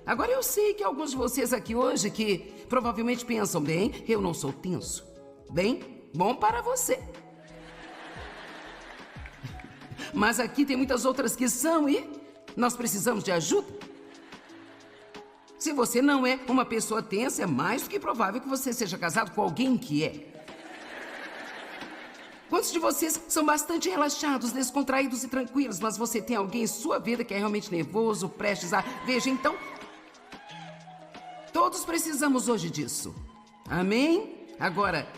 Agora eu sei que alguns de vocês aqui hoje que provavelmente pensam, bem, eu não sou tenso. Bem, bom para você. Mas aqui tem muitas outras que são e nós precisamos de ajuda. Se você não é uma pessoa tensa, é mais do que provável que você seja casado com alguém que é. Quantos de vocês são bastante relaxados, descontraídos e tranquilos, mas você tem alguém em sua vida que é realmente nervoso, prestes a... Veja, então... Todos precisamos hoje disso. Amém? Agora,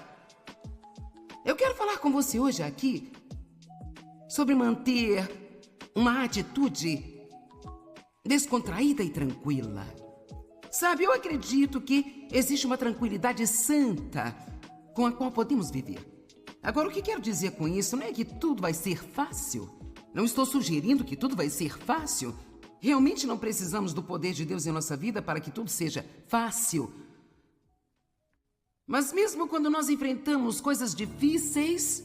eu quero falar com você hoje aqui sobre manter uma atitude descontraída e tranquila. Sabe, eu acredito que existe uma tranquilidade santa com a qual podemos viver. Agora, o que quero dizer com isso não é que tudo vai ser fácil. Não estou sugerindo que tudo vai ser fácil. Realmente não precisamos do poder de Deus em nossa vida para que tudo seja fácil. Mas mesmo quando nós enfrentamos coisas difíceis,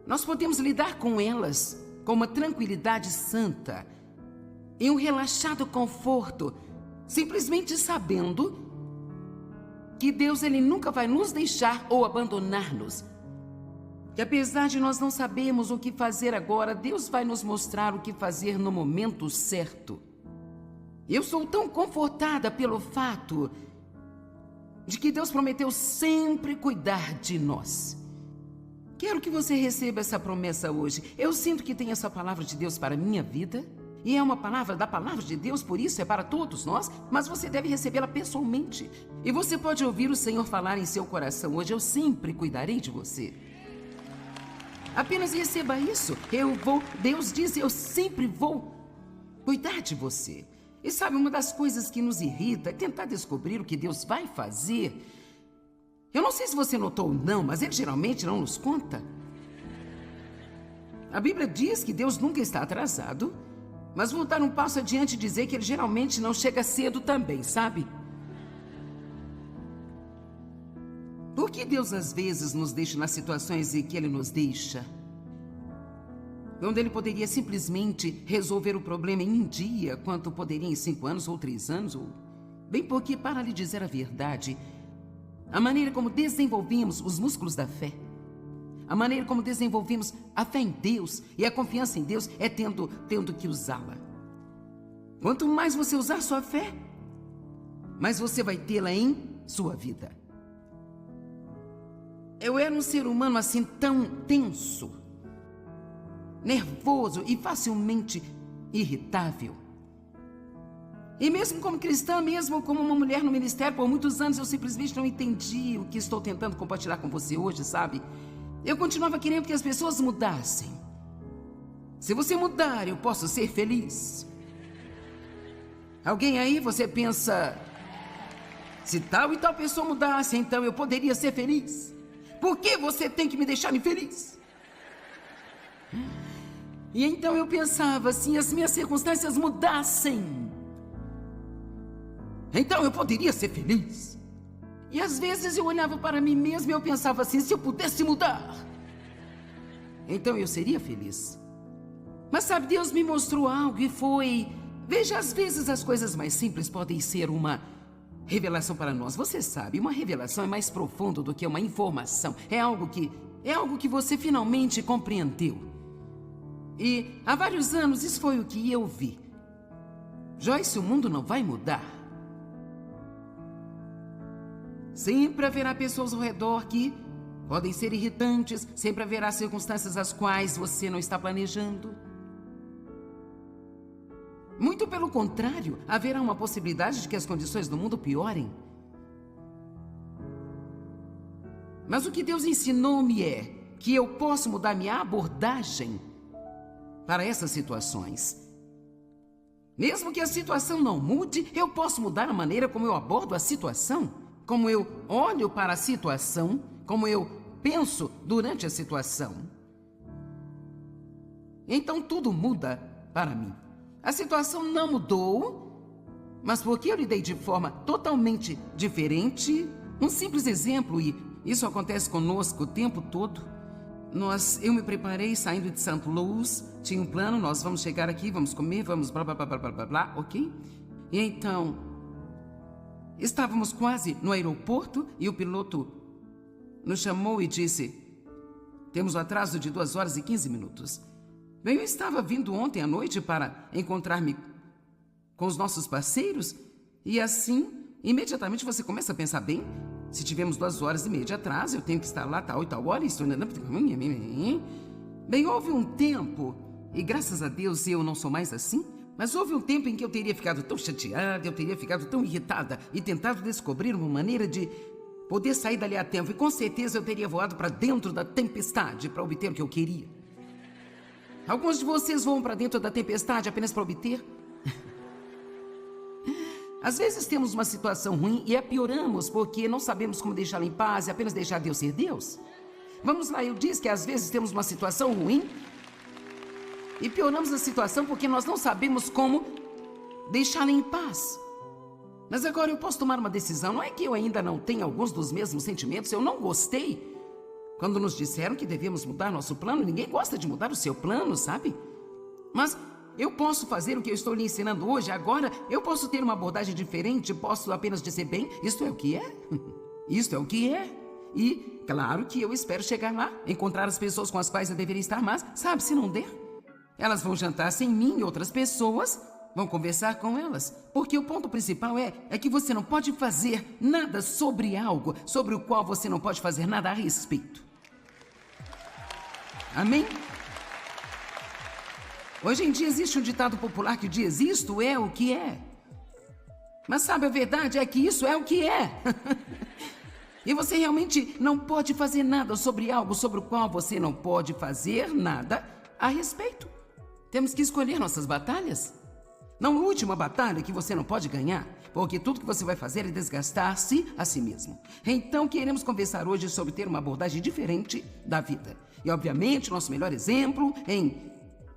nós podemos lidar com elas com uma tranquilidade santa e um relaxado conforto, simplesmente sabendo que Deus ele nunca vai nos deixar ou abandonar-nos. Que apesar de nós não sabermos o que fazer agora, Deus vai nos mostrar o que fazer no momento certo. Eu sou tão confortada pelo fato de que Deus prometeu sempre cuidar de nós. Quero que você receba essa promessa hoje. Eu sinto que tem essa palavra de Deus para a minha vida. E é uma palavra da palavra de Deus, por isso é para todos nós, mas você deve recebê-la pessoalmente. E você pode ouvir o Senhor falar em seu coração hoje: eu sempre cuidarei de você. Apenas receba isso. Deus diz, eu sempre vou cuidar de você. E sabe, uma das coisas que nos irrita é tentar descobrir o que Deus vai fazer. Eu não sei se você notou ou não, mas Ele geralmente não nos conta. A Bíblia diz que Deus nunca está atrasado, mas vou dar um passo adiante e dizer que Ele geralmente não chega cedo também, sabe? Por que Deus às vezes nos deixa nas situações em que Ele nos deixa? Onde Ele poderia simplesmente resolver o problema em um dia, quanto poderia em 5 anos ou 3 anos, ou... Bem, porque, para lhe dizer a verdade, a maneira como desenvolvemos os músculos da fé, a maneira como desenvolvemos a fé em Deus e a confiança em Deus é tendo que usá-la. Quanto mais você usar sua fé, mais você vai tê-la em sua vida. Eu era um ser humano assim tão tenso, nervoso e facilmente irritável. E mesmo como cristã, mesmo como uma mulher no ministério, por muitos anos eu simplesmente não entendi o que estou tentando compartilhar com você hoje, sabe? Eu continuava querendo que as pessoas mudassem. Se você mudar, eu posso ser feliz. Alguém aí, você pensa, se tal e tal pessoa mudasse, então eu poderia ser feliz. Por que você tem que me deixar infeliz? E então eu pensava, se as minhas circunstâncias mudassem, então eu poderia ser feliz. E às vezes eu olhava para mim mesmo e eu pensava assim, se eu pudesse mudar, então eu seria feliz. Mas sabe, Deus me mostrou algo e foi... Veja, às vezes as coisas mais simples podem ser uma revelação para nós. Você sabe, uma revelação é mais profundo do que uma informação. É algo que você finalmente compreendeu. E há vários anos isso foi o que eu vi. Joyce, o mundo não vai mudar. Sempre haverá pessoas ao redor que podem ser irritantes. Sempre haverá circunstâncias as quais você não está planejando. Muito pelo contrário, haverá uma possibilidade de que as condições do mundo piorem. Mas o que Deus ensinou-me é que eu posso mudar minha abordagem para essas situações. Mesmo que a situação não mude, eu posso mudar a maneira como eu abordo a situação, como eu olho para a situação, como eu penso durante a situação. Então tudo muda para mim. A situação não mudou, mas porque eu lidei de forma totalmente diferente. Um simples exemplo, e isso acontece conosco o tempo todo. Eu me preparei saindo de St. Louis, tinha um plano, nós vamos chegar aqui, vamos comer, vamos blá blá blá blá blá blá, ok? E então, Estávamos quase no aeroporto e o piloto nos chamou e disse: temos um atraso de 2 horas e 15 minutos. Bem, eu estava vindo ontem à noite para encontrar-me com os nossos parceiros e assim, imediatamente você começa a pensar, bem, se tivemos 2 horas e meia de atraso, eu tenho que estar lá tal e tal hora, isso... Bem, houve um tempo, e graças a Deus eu não sou mais assim, mas houve um tempo em que eu teria ficado tão chateada, eu teria ficado tão irritada e tentado descobrir uma maneira de poder sair dali a tempo. E com certeza eu teria voado para dentro da tempestade para obter o que eu queria. Alguns de vocês voam para dentro da tempestade apenas para obter. Às vezes temos uma situação ruim e a pioramos porque não sabemos como deixá-la em paz e apenas deixar Deus ser Deus. Vamos lá, eu disse que às vezes temos uma situação ruim e pioramos a situação porque nós não sabemos como deixá-la em paz. Mas agora eu posso tomar uma decisão. Não é que eu ainda não tenha alguns dos mesmos sentimentos. Eu não gostei quando nos disseram que devemos mudar nosso plano. Ninguém gosta de mudar o seu plano, sabe? Mas eu posso fazer o que eu estou lhe ensinando hoje. Agora eu posso ter uma abordagem diferente. Posso apenas dizer, bem, isto é o que é. Isto é o que é. E claro que eu espero chegar lá, encontrar as pessoas com as quais eu deveria estar, mas sabe, se não der, elas vão jantar sem mim e outras pessoas vão conversar com elas. Porque o ponto principal é que você não pode fazer nada sobre algo sobre o qual você não pode fazer nada a respeito. Amém? Hoje em dia existe um ditado popular que diz: isto é o que é. Mas sabe, a verdade é que isso é o que é. E você realmente não pode fazer nada sobre algo sobre o qual você não pode fazer nada a respeito. Temos que escolher nossas batalhas. Não lute uma batalha que você não pode ganhar, porque tudo que você vai fazer é desgastar-se a si mesmo. Então, queremos conversar hoje sobre ter uma abordagem diferente da vida. E, obviamente, nosso melhor exemplo em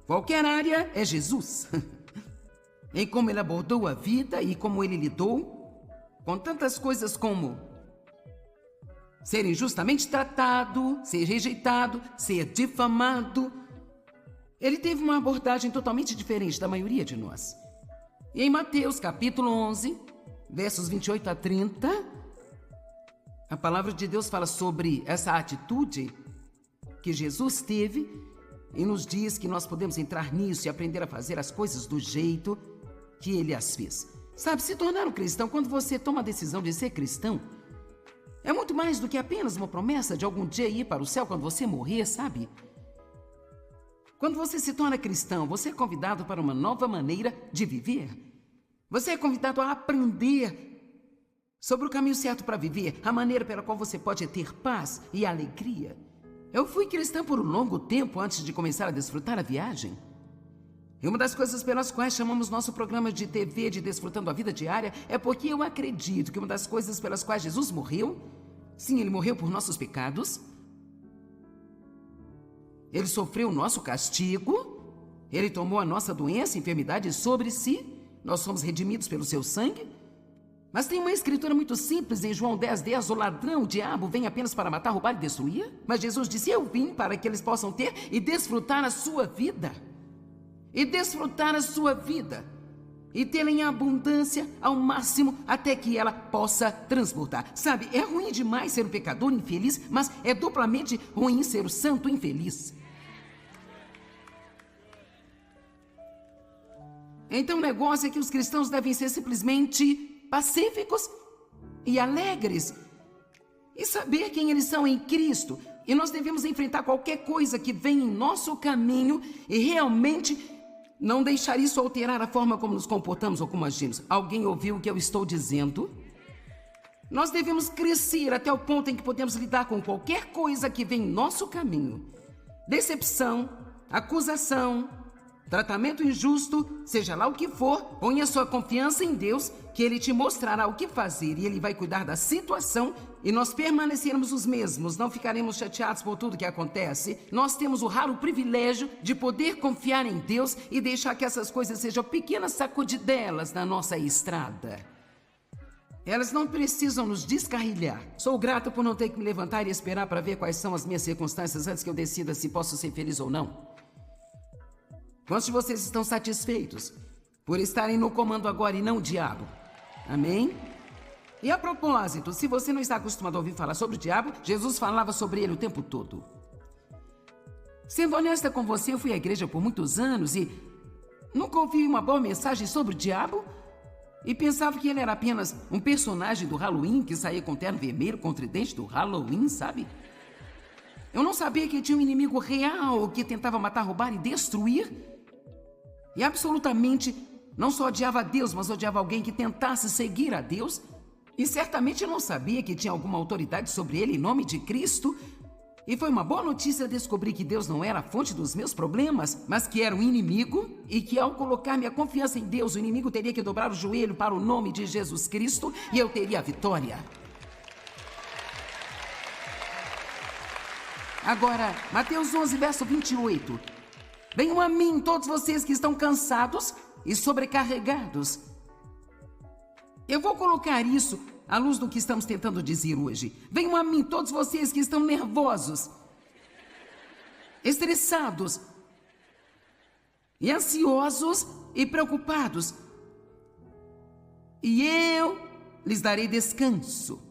qualquer área é Jesus. Em como ele abordou a vida e como ele lidou com tantas coisas como ser injustamente tratado, ser rejeitado, ser difamado. Ele teve uma abordagem totalmente diferente da maioria de nós. E em Mateus capítulo 11, versos 28 a 30, a palavra de Deus fala sobre essa atitude que Jesus teve e nos diz que nós podemos entrar nisso e aprender a fazer as coisas do jeito que ele as fez. Sabe, se tornar um cristão, quando você toma a decisão de ser cristão, é muito mais do que apenas uma promessa de algum dia ir para o céu quando você morrer, sabe? Quando você se torna cristão, você é convidado para uma nova maneira de viver. Você é convidado a aprender sobre o caminho certo para viver, a maneira pela qual você pode ter paz e alegria. Eu fui cristã por um longo tempo antes de começar a desfrutar a viagem. E uma das coisas pelas quais chamamos nosso programa de TV de Desfrutando a Vida Diária é porque eu acredito que uma das coisas pelas quais Jesus morreu, sim, ele morreu por nossos pecados, ele sofreu o nosso castigo, ele tomou a nossa doença e enfermidade sobre si, nós somos redimidos pelo seu sangue. Mas tem uma escritura muito simples em João 10:10, o ladrão, o diabo, vem apenas para matar, roubar e destruir. Mas Jesus disse, eu vim para que eles possam ter e desfrutar a sua vida. E desfrutar a sua vida. E tê-la em abundância ao máximo até que ela possa transbordar. Sabe, é ruim demais ser um pecador infeliz, mas é duplamente ruim ser o santo infeliz. Então o negócio é que os cristãos devem ser simplesmente pacíficos e alegres. E saber quem eles são em Cristo. E nós devemos enfrentar qualquer coisa que venha em nosso caminho e realmente não deixar isso alterar a forma como nos comportamos ou como agimos. Alguém ouviu o que eu estou dizendo? Nós devemos crescer até o ponto em que podemos lidar com qualquer coisa que vem em nosso caminho. Decepção, acusação, tratamento injusto, seja lá o que for, ponha sua confiança em Deus, que Ele te mostrará o que fazer e Ele vai cuidar da situação e nós permanecermos os mesmos, não ficaremos chateados por tudo que acontece. Nós temos o raro privilégio de poder confiar em Deus e deixar que essas coisas sejam pequenas sacudidelas na nossa estrada. Elas não precisam nos descarrilhar. Sou grato por não ter que me levantar e esperar para ver quais são as minhas circunstâncias antes que eu decida se posso ser feliz ou não. Quantos de vocês estão satisfeitos por estarem no comando agora e não o diabo? Amém? E a propósito, se você não está acostumado a ouvir falar sobre o diabo, Jesus falava sobre ele o tempo todo. Sendo honesta com você, eu fui à igreja por muitos anos e nunca ouvi uma boa mensagem sobre o diabo e pensava que ele era apenas um personagem do Halloween que saía com terno vermelho com tridente do Halloween, sabe? Eu não sabia que tinha um inimigo real que tentava matar, roubar e destruir. E absolutamente não só odiava a Deus, mas odiava alguém que tentasse seguir a Deus. E certamente eu não sabia que tinha alguma autoridade sobre ele em nome de Cristo. E foi uma boa notícia descobrir que Deus não era a fonte dos meus problemas, mas que era um inimigo e que ao colocar minha confiança em Deus, o inimigo teria que dobrar o joelho para o nome de Jesus Cristo e eu teria a vitória. Agora, Mateus 11, verso 28. Venham a mim todos vocês que estão cansados e sobrecarregados. Eu vou colocar isso à luz do que estamos tentando dizer hoje. Venham a mim todos vocês que estão nervosos, estressados, e ansiosos e preocupados. E eu lhes darei descanso.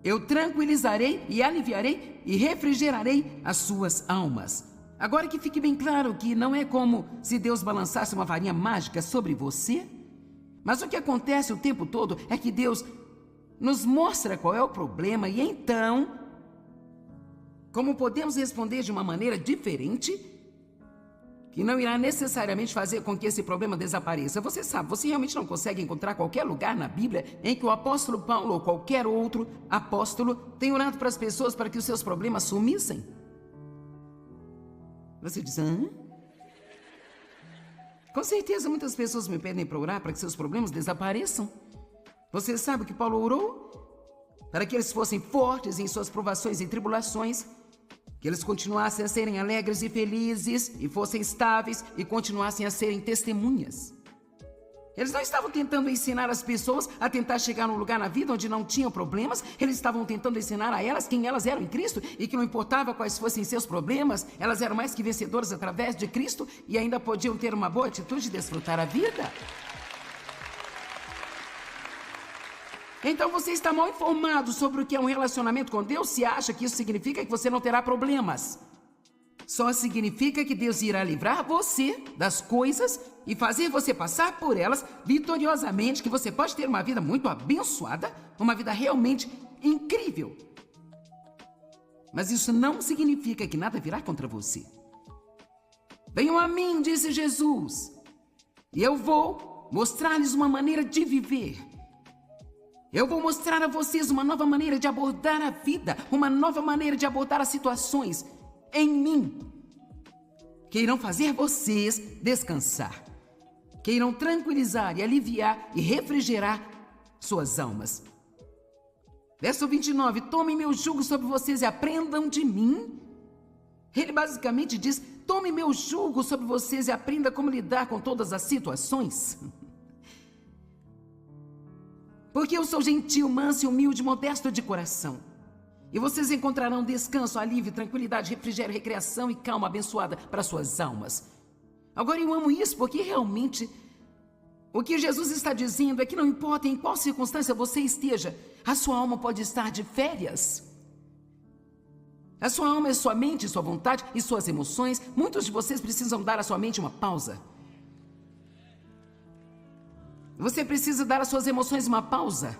Eu tranquilizarei e aliviarei e refrigerarei as suas almas. Agora que fique bem claro que não é como se Deus balançasse uma varinha mágica sobre você, mas o que acontece o tempo todo é que Deus nos mostra qual é o problema e então, como podemos responder de uma maneira diferente, que não irá necessariamente fazer com que esse problema desapareça. Você sabe, você realmente não consegue encontrar qualquer lugar na Bíblia em que o apóstolo Paulo ou qualquer outro apóstolo tenha orado para as pessoas para que os seus problemas sumissem. Você diz, hã? Com certeza muitas pessoas me pedem para orar para que seus problemas desapareçam. Você sabe que Paulo orou? Para que eles fossem fortes em suas provações e tribulações, que eles continuassem a serem alegres e felizes, e fossem estáveis, e continuassem a serem testemunhas. Eles não estavam tentando ensinar as pessoas a tentar chegar num lugar na vida onde não tinham problemas, eles estavam tentando ensinar a elas quem elas eram em Cristo, e que não importava quais fossem seus problemas, elas eram mais que vencedoras através de Cristo, e ainda podiam ter uma boa atitude e desfrutar a vida. Então você está mal informado sobre o que é um relacionamento com Deus se acha que isso significa que você não terá problemas. Só significa que Deus irá livrar você das coisas e fazer você passar por elas vitoriosamente, que você pode ter uma vida muito abençoada, uma vida realmente incrível. Mas isso não significa que nada virá contra você. Venham a mim, disse Jesus, e eu vou mostrar-lhes uma maneira de viver. Eu vou mostrar a vocês uma nova maneira de abordar a vida, uma nova maneira de abordar as situações em mim, que irão fazer vocês descansar, que irão tranquilizar e aliviar e refrigerar suas almas. Verso 29, tomem meu jugo sobre vocês e aprendam de mim. Ele basicamente diz, tome meu jugo sobre vocês e aprenda como lidar com todas as situações. Porque eu sou gentil, manso e humilde, modesto de coração. E vocês encontrarão descanso, alívio, tranquilidade, refrigério, recreação e calma abençoada para suas almas. Agora eu amo isso porque realmente o que Jesus está dizendo é que não importa em qual circunstância você esteja, a sua alma pode estar de férias. A sua alma é sua mente, sua vontade e suas emoções. Muitos de vocês precisam dar à sua mente uma pausa. Você precisa dar às suas emoções uma pausa.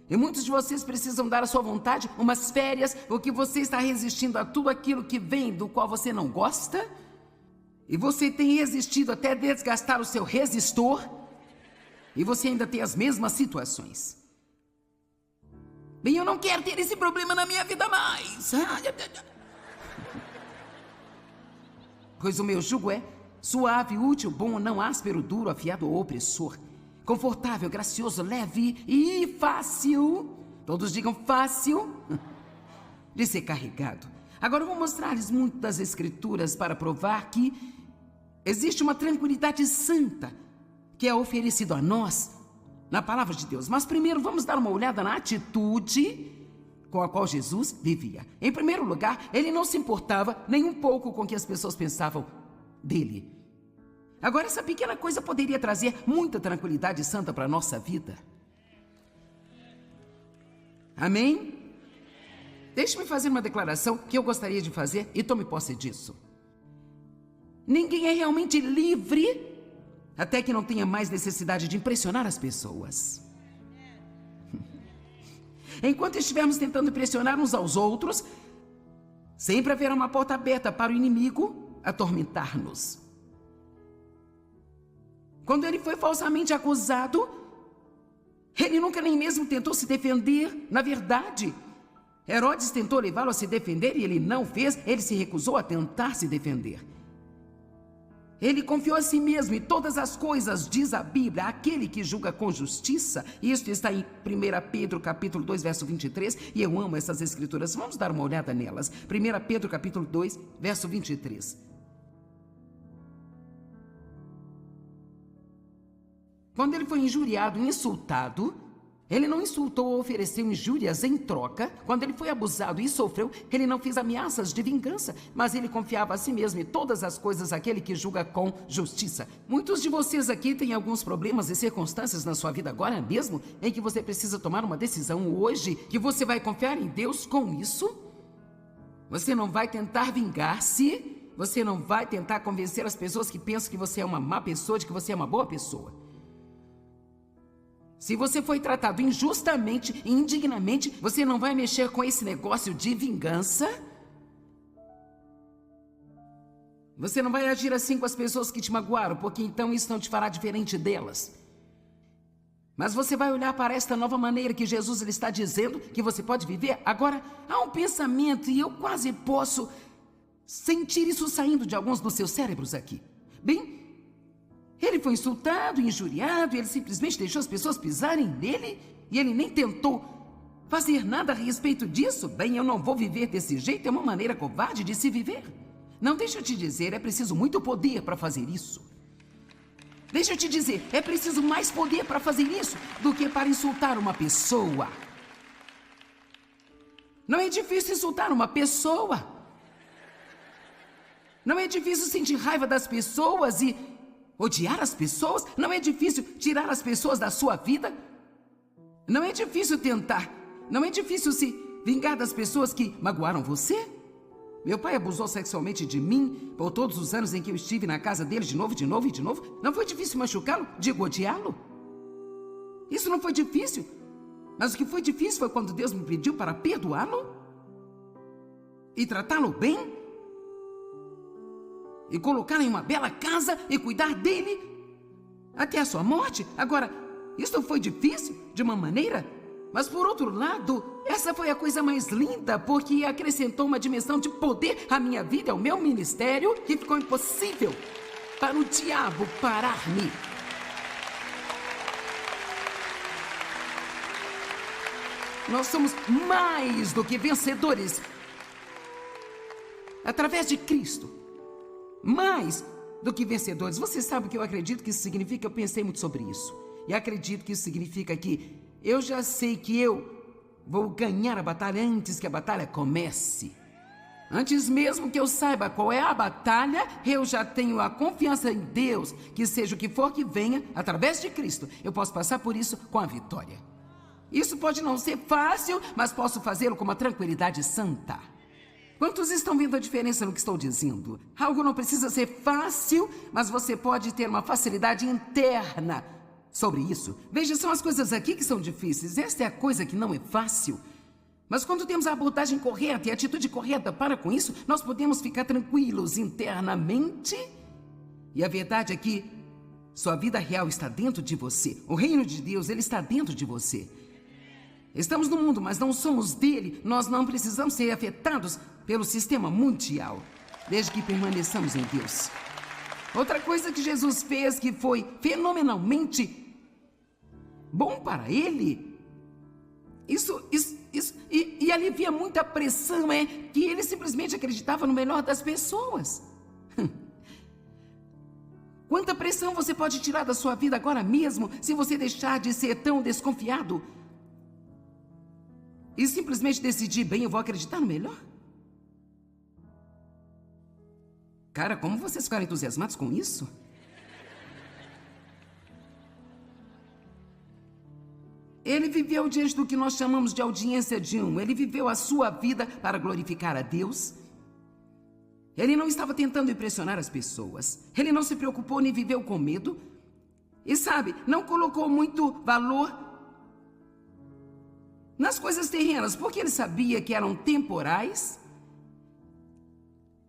E muitos de vocês precisam dar à sua vontade umas férias, porque você está resistindo a tudo aquilo que vem do qual você não gosta. E você tem resistido até desgastar o seu resistor. E você ainda tem as mesmas situações. Bem, eu não quero ter esse problema na minha vida mais. Pois o meu jugo é suave, útil, bom, não áspero, duro, afiado ou opressor. Confortável, gracioso, leve e fácil. Todos digam fácil de ser carregado. Agora eu vou mostrar-lhes muito das Escrituras para provar que existe uma tranquilidade santa que é oferecida a nós na palavra de Deus. Mas primeiro vamos dar uma olhada na atitude com a qual Jesus vivia. Em primeiro lugar, ele não se importava nem um pouco com o que as pessoas pensavam dele. Agora, essa pequena coisa poderia trazer muita tranquilidade santa para a nossa vida. Amém? Deixe-me fazer uma declaração que eu gostaria de fazer e tome posse disso. Ninguém é realmente livre até que não tenha mais necessidade de impressionar as pessoas. Enquanto estivermos tentando impressionar uns aos outros, sempre haverá uma porta aberta para o inimigo atormentar-nos. Quando ele foi falsamente acusado, ele nunca nem mesmo tentou se defender. Na verdade, Herodes tentou levá-lo a se defender e ele não fez. Ele se recusou a tentar se defender. Ele confiou a si mesmo e todas as coisas, diz a Bíblia, aquele que julga com justiça. Isso está em 1 Pedro capítulo 2, verso 23, e eu amo essas escrituras. Vamos dar uma olhada nelas. 1 Pedro capítulo 2, verso 23. Quando ele foi injuriado e insultado, ele não insultou ou ofereceu injúrias em troca. Quando ele foi abusado e sofreu, ele não fez ameaças de vingança, mas ele confiava a si mesmo em todas as coisas aquele que julga com justiça. Muitos de vocês aqui têm alguns problemas e circunstâncias na sua vida agora mesmo, em que você precisa tomar uma decisão hoje, que você vai confiar em Deus com isso. Você não vai tentar vingar-se, você não vai tentar convencer as pessoas que pensam que você é uma má pessoa, de que você é uma boa pessoa. Se você foi tratado injustamente e indignamente, você não vai mexer com esse negócio de vingança. Você não vai agir assim com as pessoas que te magoaram, porque então isso não te fará diferente delas. Mas você vai olhar para esta nova maneira que Jesus ele está dizendo que você pode viver. Agora, há um pensamento e eu quase posso sentir isso saindo de alguns dos seus cérebros aqui. Bem, ele foi insultado, injuriado, e ele simplesmente deixou as pessoas pisarem nele e ele nem tentou fazer nada a respeito disso. Bem, eu não vou viver desse jeito, é uma maneira covarde de se viver. Não, deixa eu te dizer, é preciso muito poder para fazer isso. Deixa eu te dizer, é preciso mais poder para fazer isso do que para insultar uma pessoa. Não é difícil insultar uma pessoa. Não é difícil sentir raiva das pessoas e odiar as pessoas. Não é difícil tirar as pessoas da sua vida. Não é difícil tentar. Não é difícil se vingar das pessoas que magoaram você. Meu pai abusou sexualmente de mim por todos os anos em que eu estive na casa dele de novo, de novo e de novo. Não foi difícil machucá-lo? Digo, odiá-lo? Isso não foi difícil. Mas o que foi difícil foi quando Deus me pediu para perdoá-lo e tratá-lo bem e colocá-lo em uma bela casa e cuidar dele até a sua morte. Agora, isso foi difícil de uma maneira, mas por outro lado, essa foi a coisa mais linda, porque acrescentou uma dimensão de poder à minha vida, ao meu ministério, que ficou impossível para o diabo parar-me. Nós somos mais do que vencedores através de Cristo. Mais do que vencedores. Você sabe o que eu acredito que isso significa? Eu pensei muito sobre isso. E acredito que isso significa que eu já sei que eu vou ganhar a batalha antes que a batalha comece. Antes mesmo que eu saiba qual é a batalha, eu já tenho a confiança em Deus, que seja o que for que venha, através de Cristo, eu posso passar por isso com a vitória. Isso pode não ser fácil, mas posso fazê-lo com uma tranquilidade santa. Quantos estão vendo a diferença no que estou dizendo? Algo não precisa ser fácil, mas você pode ter uma facilidade interna sobre isso. Veja, são as coisas aqui que são difíceis. Esta é a coisa que não é fácil. Mas quando temos a abordagem correta e a atitude correta para com isso, nós podemos ficar tranquilos internamente. E a verdade é que sua vida real está dentro de você. O reino de Deus, ele está dentro de você. Estamos no mundo, mas não somos dele. Nós não precisamos ser afetados pelo sistema mundial, desde que permaneçamos em Deus. Outra coisa que Jesus fez que foi fenomenalmente bom para ele, e alivia muita pressão, é que ele simplesmente acreditava no melhor das pessoas. Quanta pressão você pode tirar da sua vida agora mesmo, se você deixar de ser tão desconfiado e simplesmente decidir, bem, eu vou acreditar no melhor? Cara, como vocês ficaram entusiasmados com isso? Ele viveu diante do que nós chamamos de audiência de um. Ele viveu a sua vida para glorificar a Deus. Ele não estava tentando impressionar as pessoas. Ele não se preocupou nem viveu com medo. E sabe, não colocou muito valor nas coisas terrenas, porque ele sabia que eram temporais.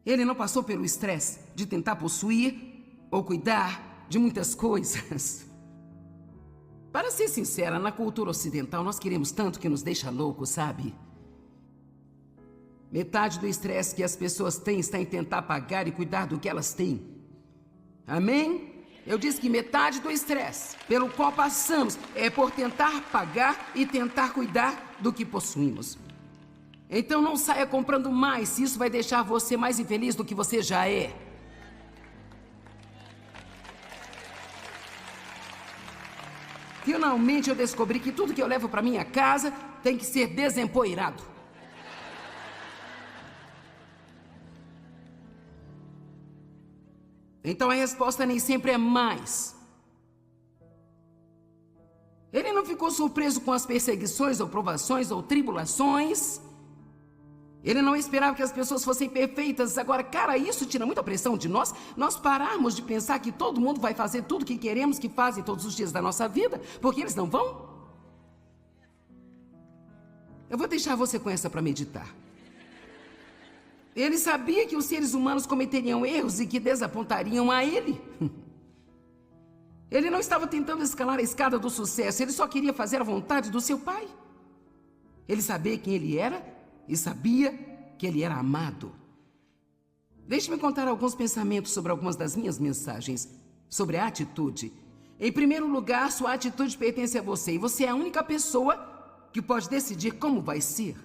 Ele não passou pelo estresse de tentar possuir ou cuidar de muitas coisas. Para ser sincera, na cultura ocidental nós queremos tanto que nos deixa louco, sabe? Metade do estresse que as pessoas têm está em tentar pagar e cuidar do que elas têm. Amém? Eu disse que metade do estresse pelo qual passamos é por tentar pagar e tentar cuidar do que possuímos. Então não saia comprando mais se isso vai deixar você mais infeliz do que você já é. Finalmente eu descobri que tudo que eu levo para minha casa tem que ser desempoeirado. Então a resposta nem sempre é mais. Ele não ficou surpreso com as perseguições ou provações ou tribulações. Ele não esperava que as pessoas fossem perfeitas. Agora, cara, isso tira muita pressão de nós. Nós pararmos de pensar que todo mundo vai fazer tudo que queremos que fazem todos os dias da nossa vida, porque eles não vão. Eu vou deixar você com essa para meditar. Ele sabia que os seres humanos cometeriam erros e que desapontariam a ele. Ele não estava tentando escalar a escada do sucesso, ele só queria fazer a vontade do seu pai. Ele sabia quem ele era e sabia que ele era amado. Deixe-me contar alguns pensamentos sobre algumas das minhas mensagens, sobre a atitude. Em primeiro lugar, sua atitude pertence a você e você é a única pessoa que pode decidir como vai ser.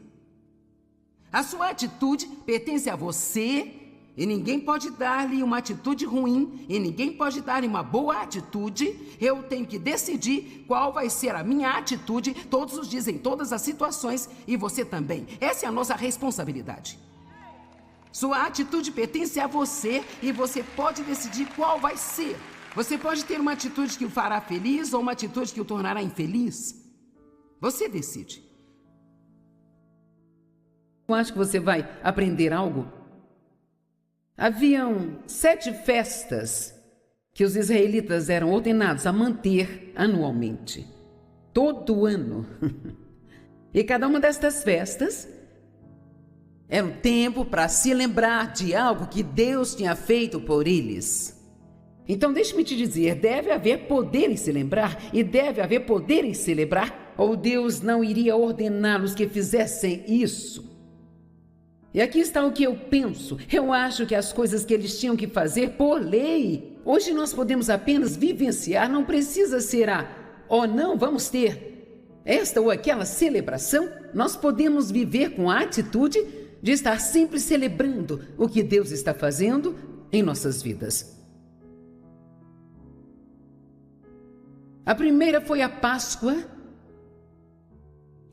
A sua atitude pertence a você e ninguém pode dar-lhe uma atitude ruim e ninguém pode dar-lhe uma boa atitude. Eu tenho que decidir qual vai ser a minha atitude todos os dias, em todas as situações, e você também. Essa é a nossa responsabilidade. Sua atitude pertence a você e você pode decidir qual vai ser. Você pode ter uma atitude que o fará feliz ou uma atitude que o tornará infeliz. Você decide. Eu acho que você vai aprender algo. Haviam 7 festas que os israelitas eram ordenados a manter anualmente. Todo ano. E cada uma destas festas era um tempo para se lembrar de algo que Deus tinha feito por eles. Então deixe-me te dizer, deve haver poder em se lembrar e deve haver poder em celebrar, ou Deus não iria ordená-los que fizessem isso. E aqui está o que eu penso. Eu acho que as coisas que eles tinham que fazer por lei, hoje nós podemos apenas vivenciar, não precisa ser não vamos ter esta ou aquela celebração. Nós podemos viver com a atitude de estar sempre celebrando o que Deus está fazendo em nossas vidas. A primeira foi a Páscoa.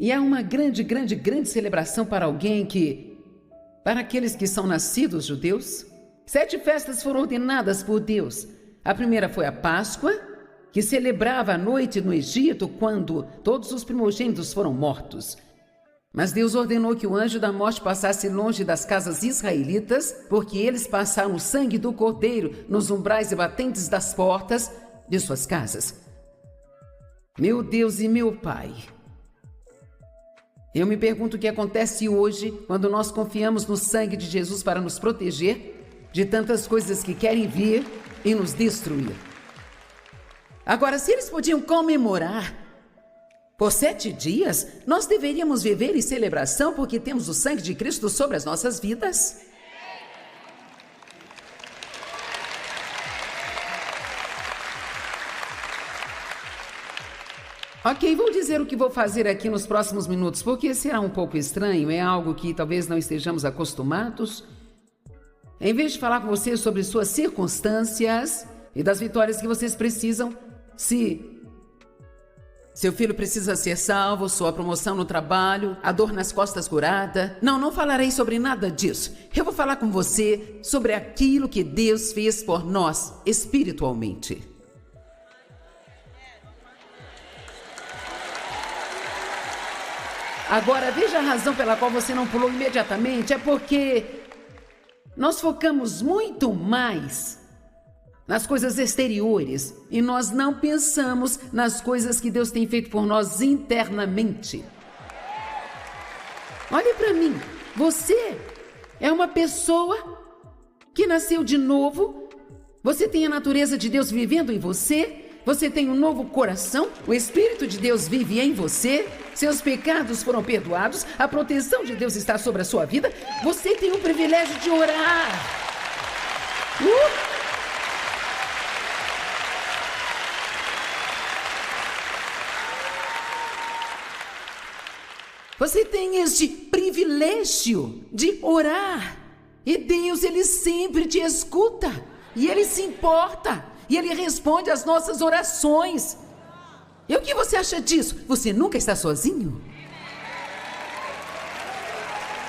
E há uma grande celebração para para aqueles que são nascidos judeus. 7 festas foram ordenadas por Deus. A primeira foi a Páscoa, que celebrava a noite no Egito, quando todos os primogênitos foram mortos. Mas Deus ordenou que o anjo da morte passasse longe das casas israelitas, porque eles passaram o sangue do cordeiro nos umbrais e batentes das portas de suas casas. Meu Deus e meu Pai, eu me pergunto o que acontece hoje quando nós confiamos no sangue de Jesus para nos proteger de tantas coisas que querem vir e nos destruir. Agora, se eles podiam comemorar por 7 dias, nós deveríamos viver em celebração porque temos o sangue de Cristo sobre as nossas vidas. Ok, vou dizer o que vou fazer aqui nos próximos minutos, porque será um pouco estranho, é algo que talvez não estejamos acostumados. Em vez de falar com vocês sobre suas circunstâncias e das vitórias que vocês precisam, se seu filho precisa ser salvo, sua promoção no trabalho, a dor nas costas curada, não falarei sobre nada disso. Eu vou falar com você sobre aquilo que Deus fez por nós espiritualmente. Agora, veja a razão pela qual você não pulou imediatamente. É porque nós focamos muito mais nas coisas exteriores e nós não pensamos nas coisas que Deus tem feito por nós internamente. Olhe para mim, você é uma pessoa que nasceu de novo, você tem a natureza de Deus vivendo em você, você tem um novo coração, o Espírito de Deus vive em você, seus pecados foram perdoados, a proteção de Deus está sobre a sua vida, você tem o privilégio de orar. Você tem este privilégio de orar. E Deus, Ele sempre te escuta. E Ele se importa. E Ele responde às nossas orações. E o que você acha disso? Você nunca está sozinho?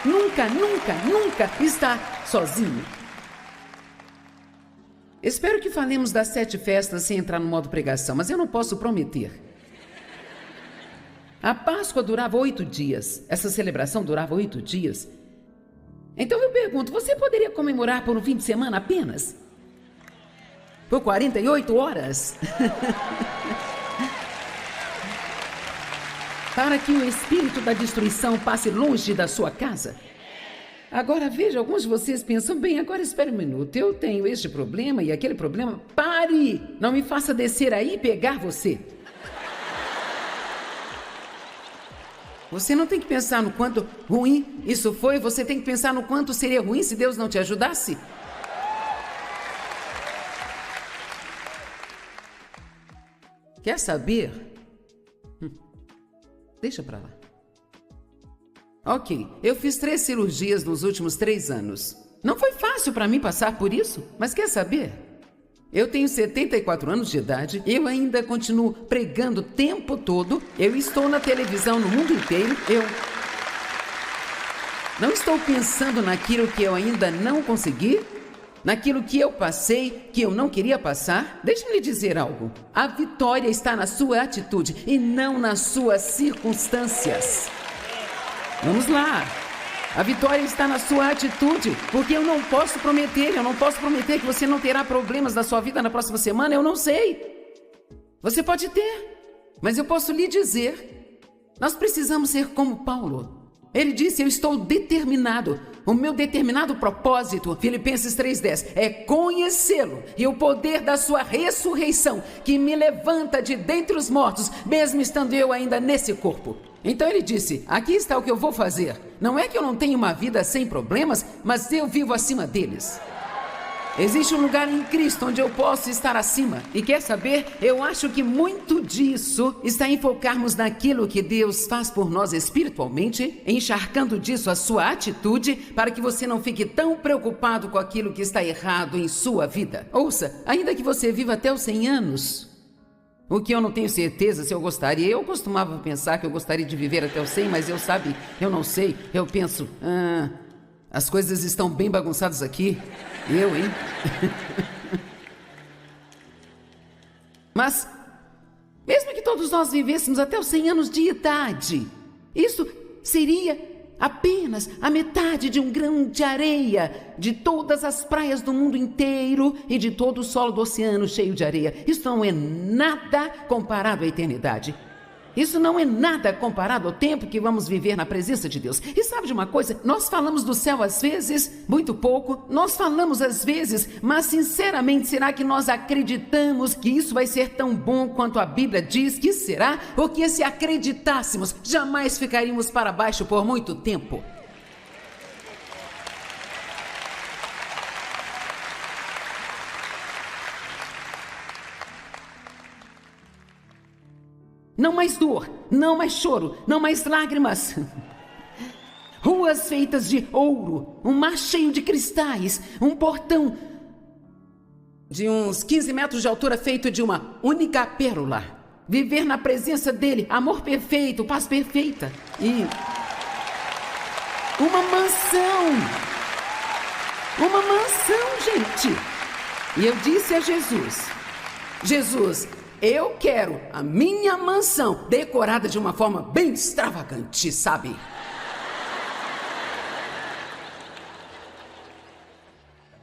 Nunca, nunca, nunca está sozinho. Espero que falemos das 7 festas sem entrar no modo pregação, mas eu não posso prometer. A Páscoa durava 8 dias. Essa celebração durava 8 dias. Então eu pergunto, você poderia comemorar por um fim de semana apenas? Por 48 horas? Para que o espírito da destruição passe longe da sua casa? Agora veja, alguns de vocês pensam, bem, agora espere um minuto, eu tenho este problema e aquele problema. Pare! Não me faça descer aí e pegar você. Você não tem que pensar no quanto ruim isso foi, você tem que pensar no quanto seria ruim se Deus não te ajudasse. Quer saber? Deixa pra lá. Ok, eu fiz 3 cirurgias nos últimos 3 anos. Não foi fácil pra mim passar por isso, mas quer saber? Eu tenho 74 anos de idade, eu ainda continuo pregando o tempo todo, eu estou na televisão no mundo inteiro, eu não estou pensando naquilo que eu ainda não consegui, naquilo que eu passei, que eu não queria passar. Deixe-me lhe dizer algo, a vitória está na sua atitude e não nas suas circunstâncias. Vamos lá. A vitória está na sua atitude, porque eu não posso prometer que você não terá problemas na sua vida na próxima semana, eu não sei. Você pode ter, mas eu posso lhe dizer, nós precisamos ser como Paulo. Ele disse, eu estou determinado, o meu determinado propósito, Filipenses 3:10, é conhecê-lo e o poder da sua ressurreição, que me levanta de dentre os mortos, mesmo estando eu ainda nesse corpo. Então ele disse, aqui está o que eu vou fazer. Não é que eu não tenho uma vida sem problemas, mas eu vivo acima deles. Existe um lugar em Cristo onde eu posso estar acima. E quer saber? Eu acho que muito disso está em focarmos naquilo que Deus faz por nós espiritualmente, encharcando disso a sua atitude, para que você não fique tão preocupado com aquilo que está errado em sua vida. Ouça, ainda que você viva até os 100 anos... O que eu não tenho certeza se eu gostaria. Eu costumava pensar que eu gostaria de viver até os 100, mas eu não sei. Eu penso, as coisas estão bem bagunçadas aqui. Hein? Mas, mesmo que todos nós vivêssemos até os 100 anos de idade, isso seria apenas a metade de um grão de areia de todas as praias do mundo inteiro e de todo o solo do oceano cheio de areia. Isso não é nada comparado à eternidade. Isso não é nada comparado ao tempo que vamos viver na presença de Deus. E sabe de uma coisa? Nós falamos do céu às vezes, muito pouco. Nós falamos às vezes, mas sinceramente, será que nós acreditamos que isso vai ser tão bom quanto a Bíblia diz que será? Porque se acreditássemos, jamais ficaríamos para baixo por muito tempo. Não mais dor, não mais choro, não mais lágrimas. Ruas feitas de ouro, um mar cheio de cristais, um portão de uns 15 metros de altura feito de uma única pérola. Viver na presença dele, amor perfeito, paz perfeita e uma mansão. Uma mansão, gente. E eu disse a Jesus, eu quero a minha mansão decorada de uma forma bem extravagante, sabe?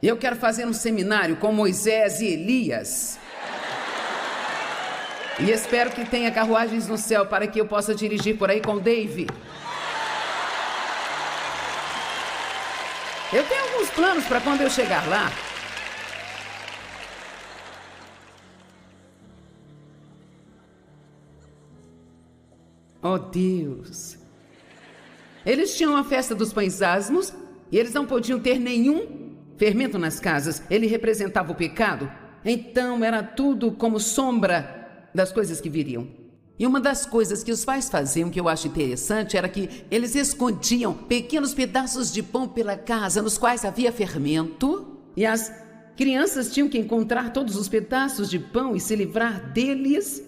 Eu quero fazer um seminário com Moisés e Elias. E espero que tenha carruagens no céu para que eu possa dirigir por aí com o Dave. Eu tenho alguns planos para quando eu chegar lá. Oh, Deus. Eles tinham a festa dos pães asmos e eles não podiam ter nenhum fermento nas casas. Ele representava o pecado. Então era tudo como sombra das coisas que viriam. E uma das coisas que os pais faziam que eu acho interessante era que eles escondiam pequenos pedaços de pão pela casa nos quais havia fermento e as crianças tinham que encontrar todos os pedaços de pão e se livrar deles,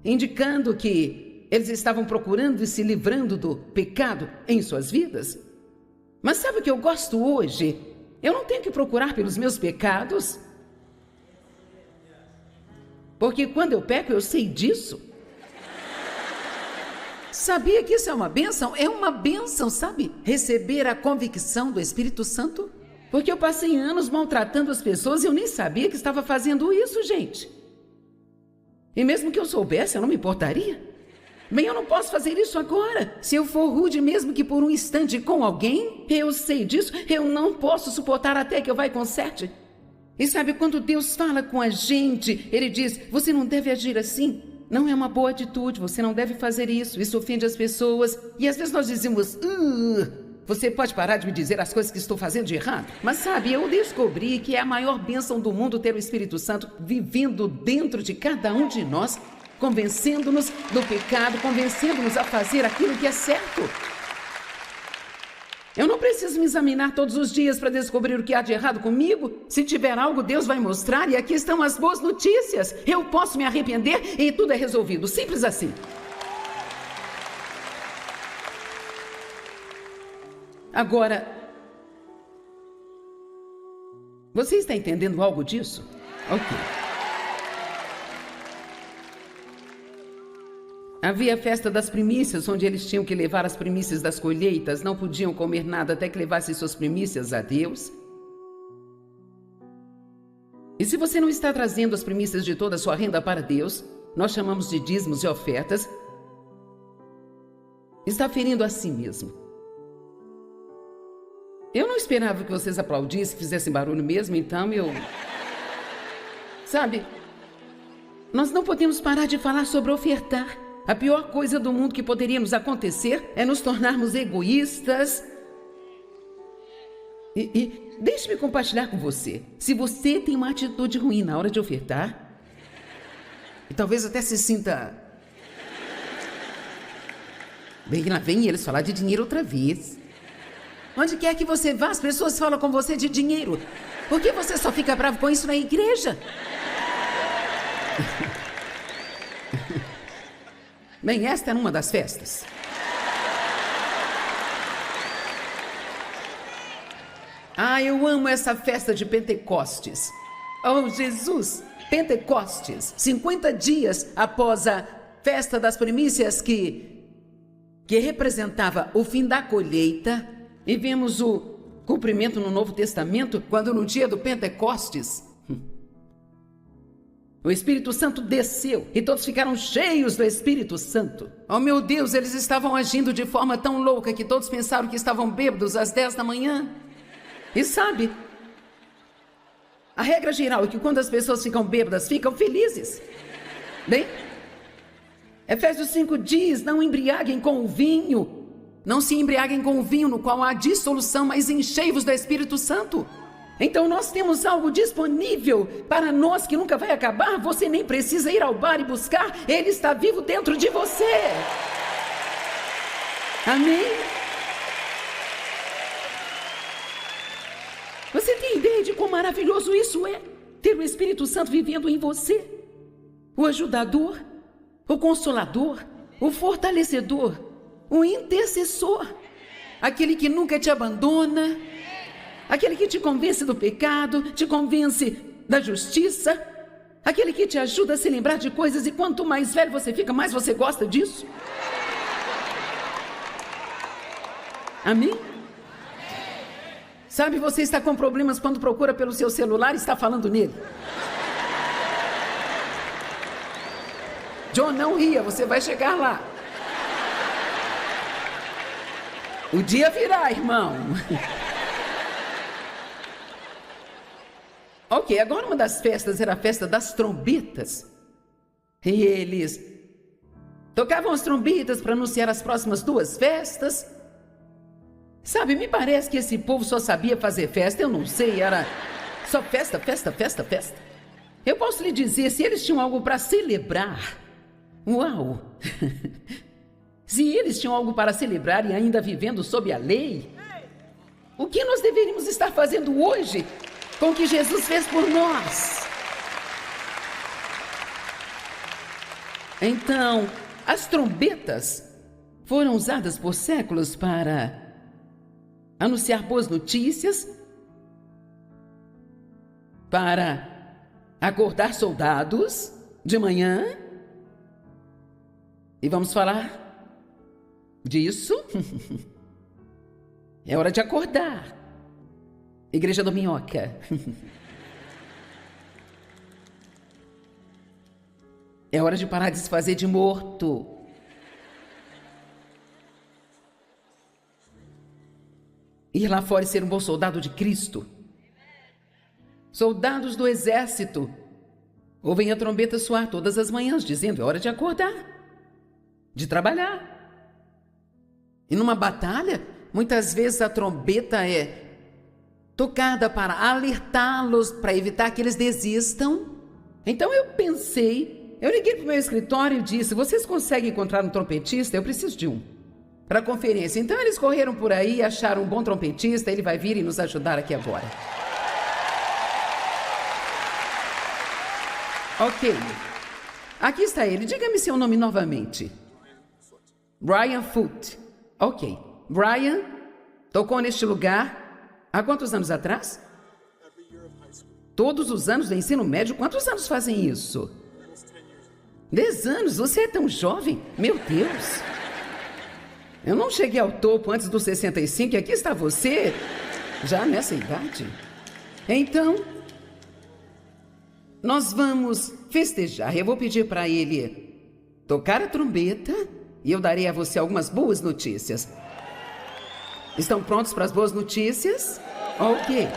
indicando que eles estavam procurando e se livrando do pecado em suas vidas. Mas sabe o que eu gosto hoje? Eu não tenho que procurar pelos meus pecados. Porque quando eu peco, eu sei disso. Sabia que isso é uma bênção? É uma bênção, sabe? Receber a convicção do Espírito Santo. Porque eu passei anos maltratando as pessoas e eu nem sabia que estava fazendo isso, gente. E mesmo que eu soubesse, eu não me importaria. Bem, eu não posso fazer isso agora. Se eu for rude, mesmo que por um instante com alguém, eu sei disso, eu não posso suportar até que eu vá e conserte. E sabe, quando Deus fala com a gente, Ele diz, você não deve agir assim. Não é uma boa atitude, você não deve fazer isso. Isso ofende as pessoas. E às vezes nós dizemos, você pode parar de me dizer as coisas que estou fazendo de errado? Mas sabe, eu descobri que é a maior bênção do mundo ter o Espírito Santo vivendo dentro de cada um de nós, convencendo-nos do pecado, convencendo-nos a fazer aquilo que é certo. Eu não preciso me examinar todos os dias para descobrir o que há de errado comigo. Se tiver algo, Deus vai mostrar e aqui estão as boas notícias. Eu posso me arrepender e tudo é resolvido. Simples assim. Agora, você está entendendo algo disso? Ok. Havia a festa das primícias, onde eles tinham que levar as primícias das colheitas, não podiam comer nada até que levassem suas primícias a Deus. E se você não está trazendo as primícias de toda a sua renda para Deus, nós chamamos de dízimos e ofertas, está ferindo a si mesmo. Eu não esperava que vocês aplaudissem, fizessem barulho mesmo, então eu... Sabe, nós não podemos parar de falar sobre ofertar. A pior coisa do mundo que poderia nos acontecer é nos tornarmos egoístas. E deixe-me compartilhar com você. Se você tem uma atitude ruim na hora de ofertar, e talvez até se sinta... Bem, lá vem eles falar de dinheiro outra vez. Onde quer que você vá, as pessoas falam com você de dinheiro. Por que você só fica bravo com isso na igreja? Bem, esta era uma das festas. Eu amo essa festa de Pentecostes. Oh, Jesus! Pentecostes, 50 dias após a festa das primícias que representava o fim da colheita. E vemos o cumprimento no Novo Testamento, quando no dia do Pentecostes, o Espírito Santo desceu e todos ficaram cheios do Espírito Santo. Oh, meu Deus, eles estavam agindo de forma tão louca que todos pensaram que estavam bêbados às 10 da manhã. E sabe, a regra geral é que quando as pessoas ficam bêbadas, ficam felizes. Bem, Efésios 5 diz, não embriaguem com o vinho. Não se embriaguem com o vinho no qual há dissolução, mas enchei-vos do Espírito Santo. Então nós temos algo disponível para nós que nunca vai acabar. Você nem precisa ir ao bar e buscar. Ele está vivo dentro de você. Amém? Você tem ideia de quão maravilhoso isso é? Ter o Espírito Santo vivendo em você. O ajudador, o consolador, o fortalecedor, o intercessor. Aquele que nunca te abandona. Aquele que te convence do pecado, te convence da justiça, Aquele que te ajuda a se lembrar de coisas e quanto mais velho você fica, mais você gosta disso. Amém? Sabe, você está com problemas quando procura pelo seu celular e está falando nele. John, não ria, você vai chegar lá. O dia virá, irmão. Ok, agora uma das festas era a festa das trombetas. E eles tocavam as trombetas para anunciar as próximas 2 festas. Sabe, me parece que esse povo só sabia fazer festa, eu não sei, era só festa, festa, festa, festa. Eu posso lhe dizer, se eles tinham algo para celebrar, uau! Se eles tinham algo para celebrar e ainda vivendo sob a lei, o que nós deveríamos estar fazendo hoje com o que Jesus fez por nós? Então, as trombetas foram usadas por séculos para anunciar boas notícias, para acordar soldados de manhã. E vamos falar disso. É hora de acordar. Igreja do Minhoca. É hora de parar de se fazer de morto. Ir lá fora e ser um bom soldado de Cristo. Soldados do exército ouvem a trombeta soar todas as manhãs, dizendo, é hora de acordar, de trabalhar. E numa batalha, muitas vezes a trombeta é tocada para alertá-los, para evitar que eles desistam. Então eu liguei para o meu escritório e disse, vocês conseguem encontrar um trompetista? Eu preciso de um. Para a conferência. Então eles correram por aí, acharam um bom trompetista, ele vai vir e nos ajudar aqui agora. Ok. Aqui está ele. Diga-me seu nome novamente. Brian Foote. Ok. Brian tocou neste lugar há quantos anos atrás? Todos os anos do ensino médio. Quantos anos fazem isso? 10 anos? Você é tão jovem? Meu Deus! Eu não cheguei ao topo antes dos 65 e aqui está você, já nessa idade. Então, nós vamos festejar. Eu vou pedir para ele tocar a trombeta e eu darei a você algumas boas notícias. Estão prontos para as boas notícias? Ok.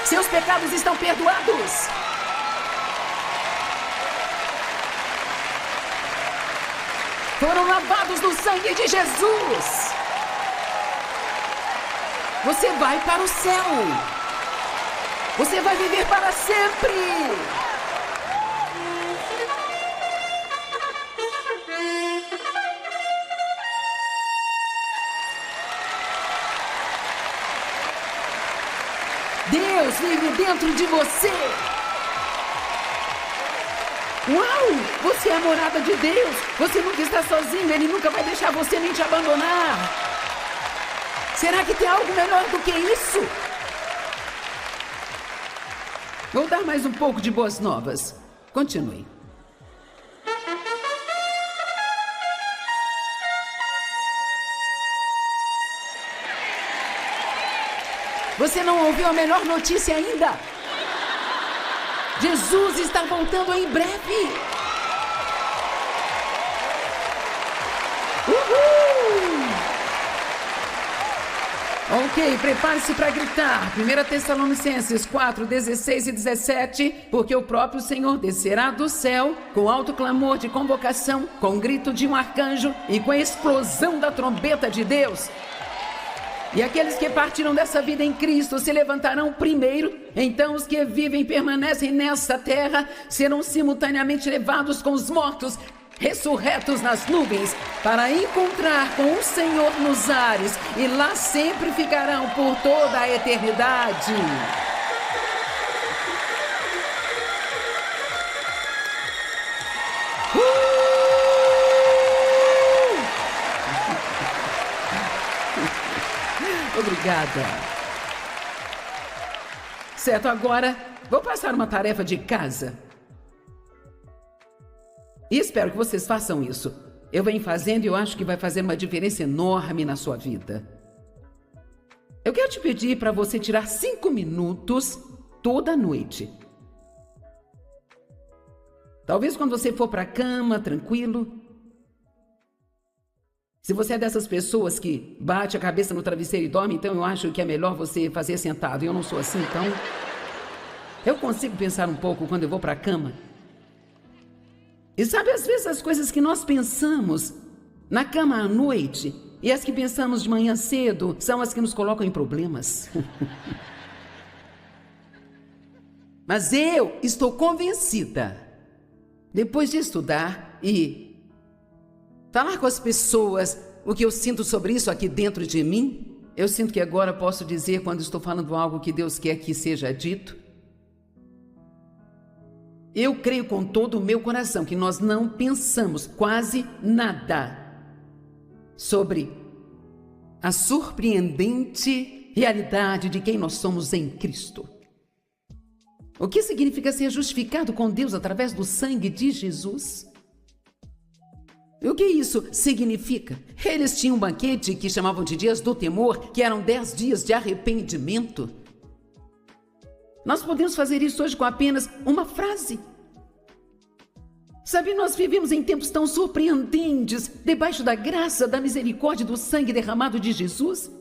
Seus pecados estão perdoados. Foram lavados no sangue de Jesus. Você vai para o céu. Você vai viver para sempre. Deus vive dentro de você. Uau! Você é a morada de Deus. Você nunca está sozinho. Ele nunca vai deixar você nem te abandonar. Será que tem algo melhor do que isso? Vou dar mais um pouco de boas novas. Continue. Você não ouviu a melhor notícia ainda? Jesus está voltando em breve. Uhul! Ok, prepare-se para gritar. 1 Tessalonicenses 4, 16 e 17. Porque o próprio Senhor descerá do céu com alto clamor de convocação, com o grito de um arcanjo e com a explosão da trombeta de Deus. E aqueles que partiram dessa vida em Cristo se levantarão primeiro. Então os que vivem e permanecem nessa terra serão simultaneamente levados com os mortos, ressurretos nas nuvens, para encontrar com o Senhor nos ares. E lá sempre ficarão por toda a eternidade. Obrigada. Certo, agora vou passar uma tarefa de casa. E espero que vocês façam isso. Eu venho fazendo e eu acho que vai fazer uma diferença enorme na sua vida. Eu quero te pedir para você tirar 5 minutos toda noite. Talvez quando você for para a cama, tranquilo. Se você é dessas pessoas que bate a cabeça no travesseiro e dorme, então eu acho que é melhor você fazer sentado. Eu não sou assim, então eu consigo pensar um pouco quando eu vou para a cama. E sabe, às vezes as coisas que nós pensamos na cama à noite e as que pensamos de manhã cedo são as que nos colocam em problemas. Mas eu estou convencida, depois de estudar e falar com as pessoas o que eu sinto sobre isso aqui dentro de mim, eu sinto que agora posso dizer, quando estou falando algo que Deus quer que seja dito, eu creio com todo o meu coração que nós não pensamos quase nada sobre a surpreendente realidade de quem nós somos em Cristo. O que significa ser justificado com Deus através do sangue de Jesus? O que isso significa? Eles tinham um banquete que chamavam de dias do temor, que eram 10 dias de arrependimento. Nós podemos fazer isso hoje com apenas uma frase. Sabe, nós vivemos em tempos tão surpreendentes, debaixo da graça, da misericórdia e do sangue derramado de Jesus.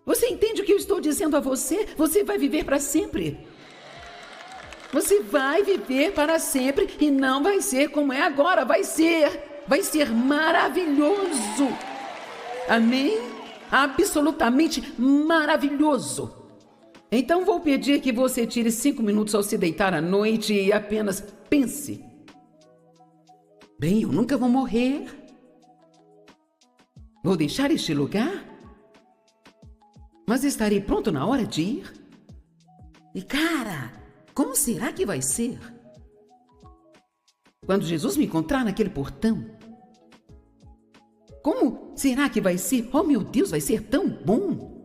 Você entende o que eu estou dizendo a você? Você vai viver para sempre. Você vai viver para sempre e não vai ser como é agora, vai ser maravilhoso. Amém? Absolutamente maravilhoso. Então vou pedir que você tire 5 minutos ao se deitar à noite e apenas pense. Bem, eu nunca vou morrer. Vou deixar este lugar, mas estarei pronto na hora de ir. E cara, como será que vai ser? Quando Jesus me encontrar naquele portão, como será que vai ser? Oh, meu Deus, vai ser tão bom!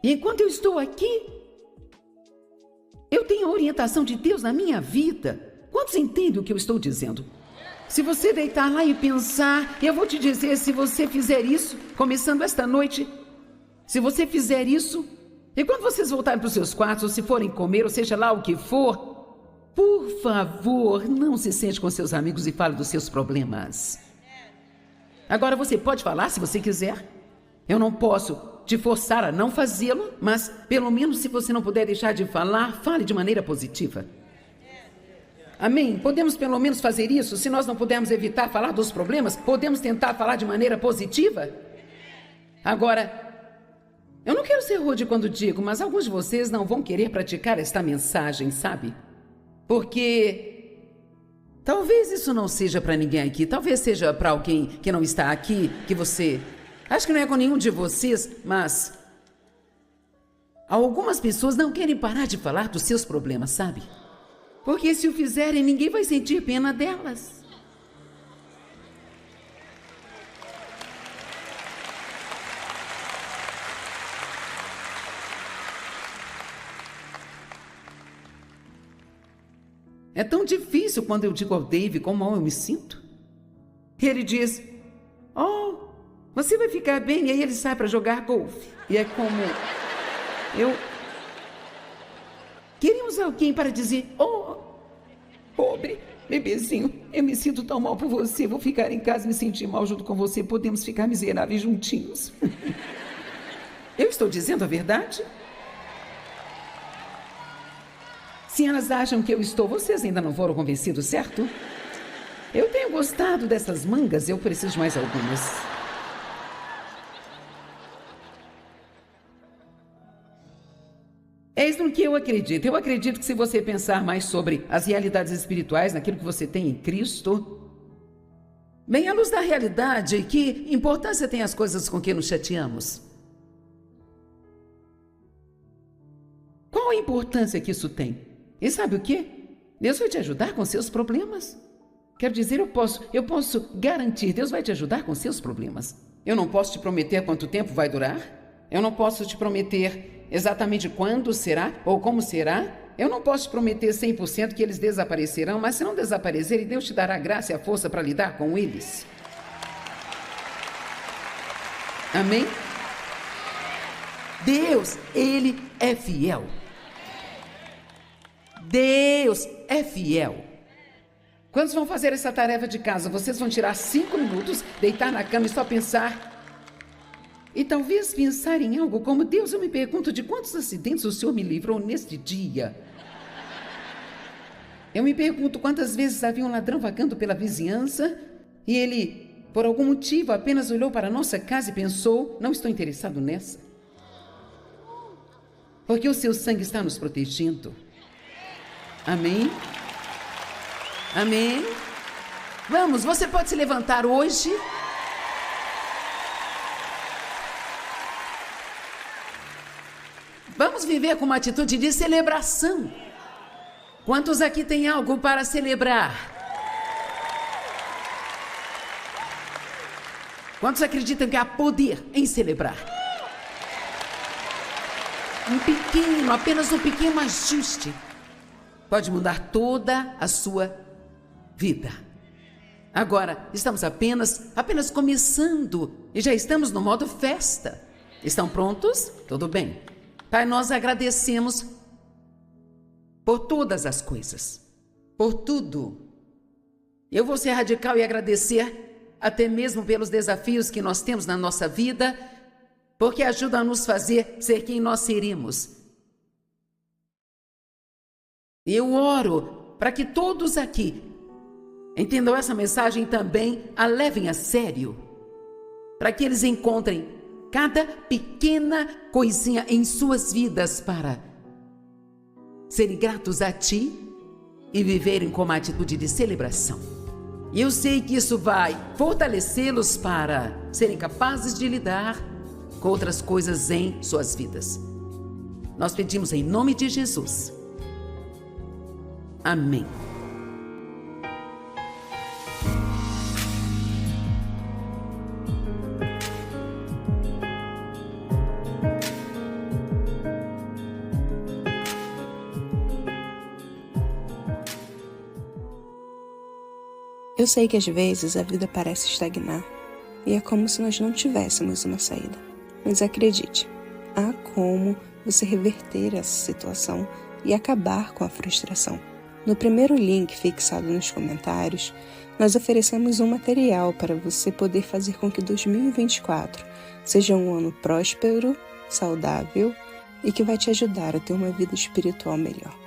E enquanto eu estou aqui, eu tenho a orientação de Deus na minha vida. Quantos entendem o que eu estou dizendo? Se você deitar lá e pensar, eu vou te dizer, se você fizer isso, começando esta noite, se você fizer isso, e quando vocês voltarem para os seus quartos, ou se forem comer, ou seja lá o que for, por favor, não se sente com seus amigos e fale dos seus problemas. Agora você pode falar se você quiser. Eu não posso te forçar a não fazê-lo, mas pelo menos se você não puder deixar de falar, fale de maneira positiva. Amém? Podemos pelo menos fazer isso? Se nós não pudermos evitar falar dos problemas, podemos tentar falar de maneira positiva? Agora, eu não quero ser rude quando digo, mas alguns de vocês não vão querer praticar esta mensagem, sabe? Porque talvez isso não seja para ninguém aqui, talvez seja para alguém que não está aqui, que você... Acho que não é com nenhum de vocês, mas algumas pessoas não querem parar de falar dos seus problemas, sabe? Porque se o fizerem, ninguém vai sentir pena delas. É tão difícil quando eu digo ao Dave quão mal eu me sinto. Ele diz, oh, você vai ficar bem, e aí ele sai para jogar golfe. E é como queríamos alguém para dizer, oh, pobre bebezinho, eu me sinto tão mal por você, vou ficar em casa e me sentir mal junto com você, podemos ficar miseráveis juntinhos. Eu estou dizendo a verdade? Se elas acham que eu estou, vocês ainda não foram convencidos, certo? Eu tenho gostado dessas mangas, eu preciso de mais algumas. É isso no que eu acredito. Eu acredito que se você pensar mais sobre as realidades espirituais, naquilo que você tem em Cristo, bem, à luz da realidade, que importância tem as coisas com que nos chateamos? Qual a importância que isso tem? E sabe o quê? Deus vai te ajudar com seus problemas. Quero dizer, eu posso garantir, Deus vai te ajudar com seus problemas. Eu não posso te prometer quanto tempo vai durar. Eu não posso te prometer exatamente quando será ou como será. Eu não posso te prometer 100% que eles desaparecerão, mas se não desaparecerem, Deus te dará a graça e a força para lidar com eles. Amém? Deus, Ele é fiel. Deus é fiel. Quantos vão fazer essa tarefa de casa? Vocês vão tirar 5 minutos, deitar na cama e só pensar. E talvez pensar em algo como: Deus, eu me pergunto de quantos acidentes o Senhor me livrou neste dia. Eu me pergunto quantas vezes havia um ladrão vagando pela vizinhança e ele, por algum motivo, apenas olhou para a nossa casa e pensou: não estou interessado nessa. Porque o seu sangue está nos protegendo. Amém? Amém? Vamos, você pode se levantar hoje. Vamos viver com uma atitude de celebração. Quantos aqui têm algo para celebrar? Quantos acreditam que há poder em celebrar? Apenas um pequeno ajuste pode mudar toda a sua vida. Agora, estamos apenas começando e já estamos no modo festa. Estão prontos? Tudo bem. Pai, nós agradecemos por todas as coisas, por tudo. Eu vou ser radical e agradecer até mesmo pelos desafios que nós temos na nossa vida, porque ajudam a nos fazer ser quem nós seremos. Eu oro para que todos aqui entendam essa mensagem e também a levem a sério, para que eles encontrem cada pequena coisinha em suas vidas para serem gratos a Ti e viverem com uma atitude de celebração. E eu sei que isso vai fortalecê-los para serem capazes de lidar com outras coisas em suas vidas. Nós pedimos em nome de Jesus. Amém. Eu sei que às vezes a vida parece estagnar e é como se nós não tivéssemos uma saída. Mas acredite, há como você reverter essa situação e acabar com a frustração. No primeiro link fixado nos comentários, nós oferecemos um material para você poder fazer com que 2024 seja um ano próspero, saudável e que vai te ajudar a ter uma vida espiritual melhor.